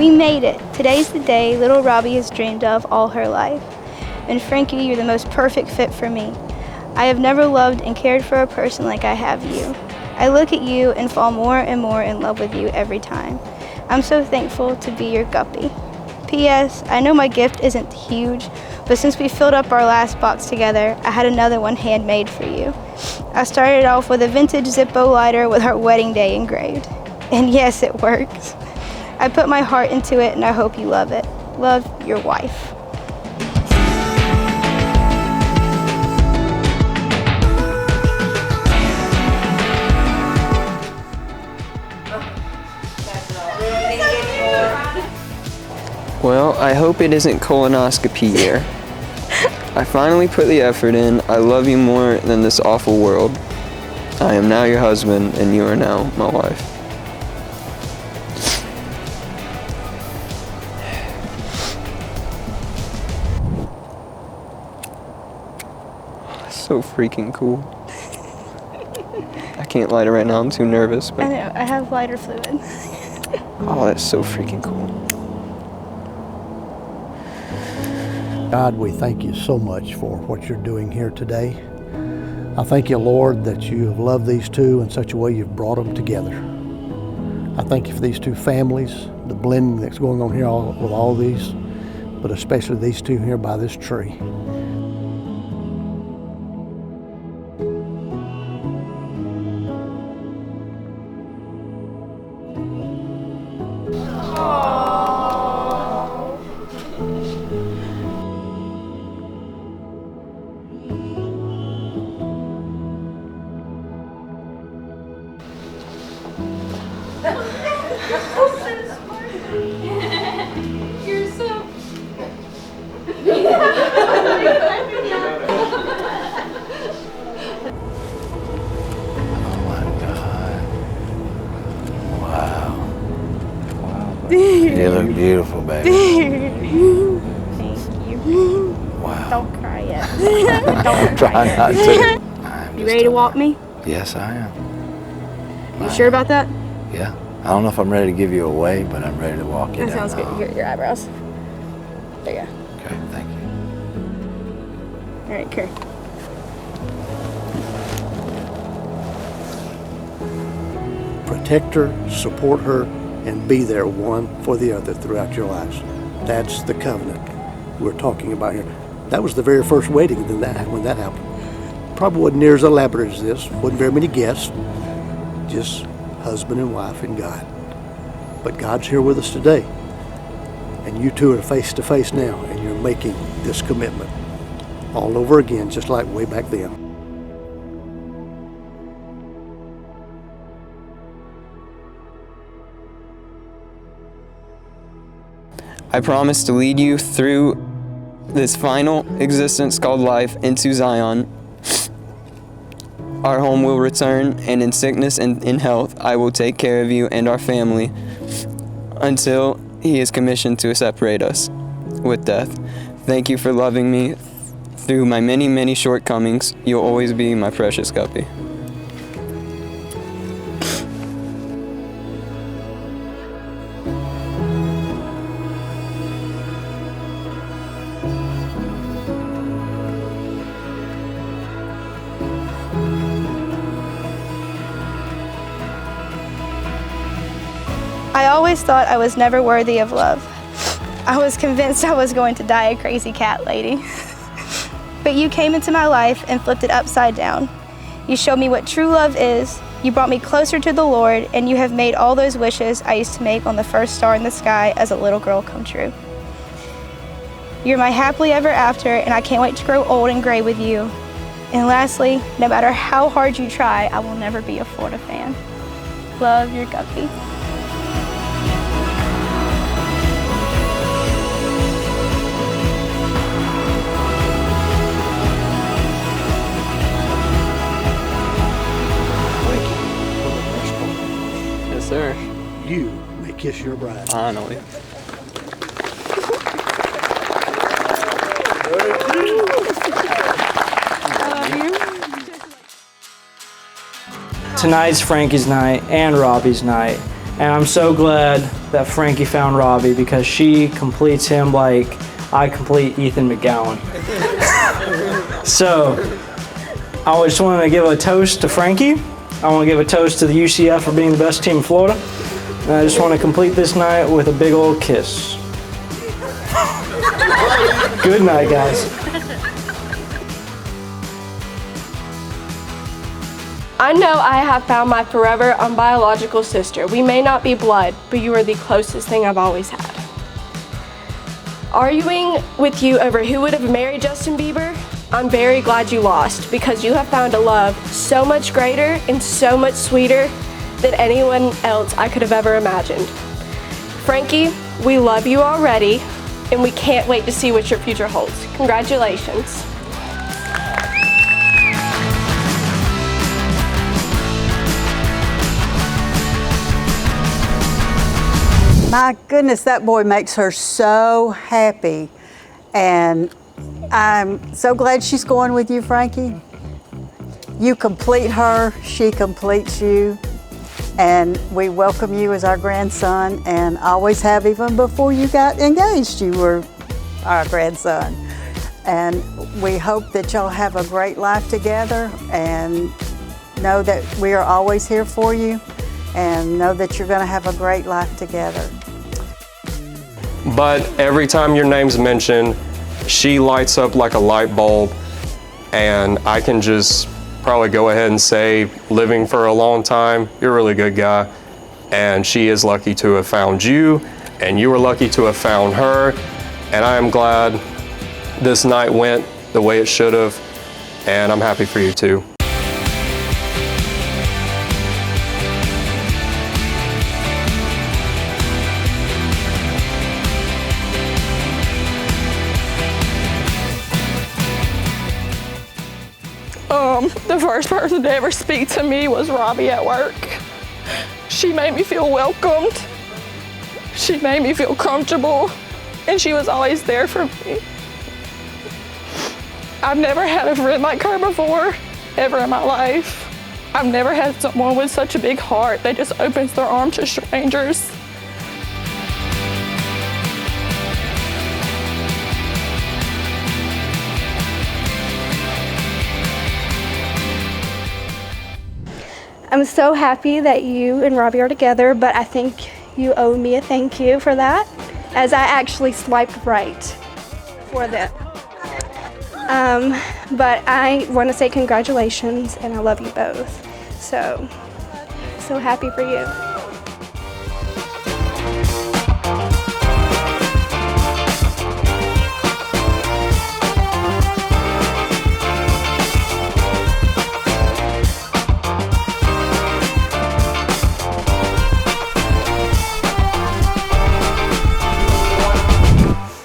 We made it. Today's the day little Robye has dreamed of all her life. And Frankie, you're the most perfect fit for me. I have never loved and cared for a person like I have you. I look at you and fall more and more in love with you every time. I'm so thankful to be your Guppie. P.S. I know my gift isn't huge, but since we filled up our last box together, I had another one handmade for you. I started off with a vintage Zippo lighter with our wedding day engraved. And yes, it works. I put my heart into it and I hope you love it. Love, your wife. Well, I hope it isn't colonoscopy year. I finally put the effort in. I love you more than this awful world. I am now your husband, and you are now my wife. So freaking cool. I can't light it right now, I'm too nervous. But... I know, I have lighter fluid. Oh, that's so freaking cool. God, we thank you so much for what you're doing here today. I thank you, Lord, that you have loved these two in such a way you've brought them together. I thank you for these two families, the blending that's going on here with all these, but especially these two here by this tree. You're so... Oh my God. Wow. Wow. Dude. You look beautiful, baby. Thank you. Wow. Don't cry yet. I'm trying not to. You ready to walk me? Yes, I am. You sure about that? Yeah. I don't know if I'm ready to give you away, but I'm ready to walk you That down sounds the good. hall. Your eyebrows. There you go. Okay, thank you. All right, Kerr. Protect her, support her, and be there one for the other throughout your lives. That's the covenant we're talking about here. That was the very first wedding when that happened. Probably wasn't near as elaborate as this. Wasn't very many guests. Just husband and wife and God. But God's here with us today. And you two are face to face now, and you're making this commitment all over again, just like way back then. I promise to lead you through this final existence called life into Zion. Our home will return, and in sickness and in health, I will take care of you and our family until He is commissioned to separate us with death. Thank you for loving me through my many, many shortcomings. You'll always be my precious Guppie. I always thought I was never worthy of love. I was convinced I was going to die a crazy cat lady. But you came into my life and flipped it upside down. You showed me what true love is. You brought me closer to the Lord, and you have made all those wishes I used to make on the first star in the sky as a little girl come true. You're my happily ever after, and I can't wait to grow old and gray with you. And lastly, no matter how hard you try, I will never be a Florida fan. Love, your Guppie. Yes, sir. You may kiss your bride. Finally. Tonight's Frankie's night and Robye's night, And I'm so glad that Frankie found Robye because she completes him like I complete Ethan McGowan. So, I just want to give a toast to Frankie. I want to give a toast to the UCF for being the best team in Florida. And I just want to complete this night with a big old kiss. Good night, guys. I know I have found my forever unbiological sister. We may not be blood, but you are the closest thing I've always had. Arguing with you over who would have married Justin Bieber, I'm very glad you lost because you have found a love so much greater and so much sweeter than anyone else I could have ever imagined. Frankie, we love you already, and we can't wait to see what your future holds. Congratulations. My goodness, that boy makes her so happy. And I'm so glad she's going with you, Frankie. You complete her, she completes you. And we welcome you as our grandson and always have. Even before you got engaged, you were our grandson. And we hope that y'all have a great life together and know that we are always here for you and know that you're gonna have a great life together. But every time your name's mentioned, she lights up like a light bulb, and I can just probably go ahead and say, living for a long time, you're a really good guy, and she is lucky to have found you, and you were lucky to have found her, and I am glad this night went the way it should have, and I'm happy for you too. The first person to ever speak to me was Robye at work. She made me feel welcomed. She made me feel comfortable, and she was always there for me. I've never had a friend like her before, ever in my life. I've never had someone with such a big heart that just opens their arms to strangers. I'm so happy that you and Robye are together, but I think you owe me a thank you for that, as I actually swiped right for them. But I want to say congratulations, and I love you both. So happy for you.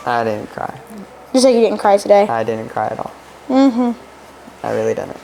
I didn't cry. You said you didn't cry today. I didn't cry at all. I really didn't.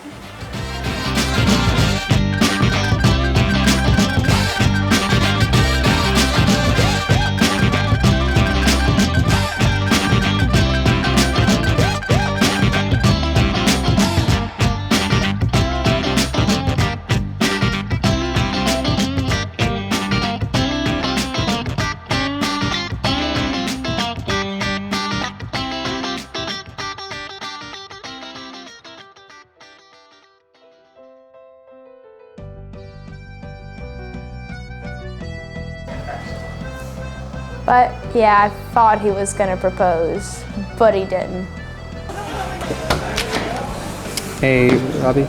But yeah, I thought he was gonna propose, but he didn't. Hey, Robye.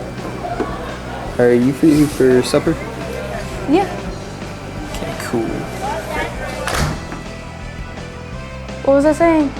Are you free for supper? Yeah. Okay, cool. What was I saying?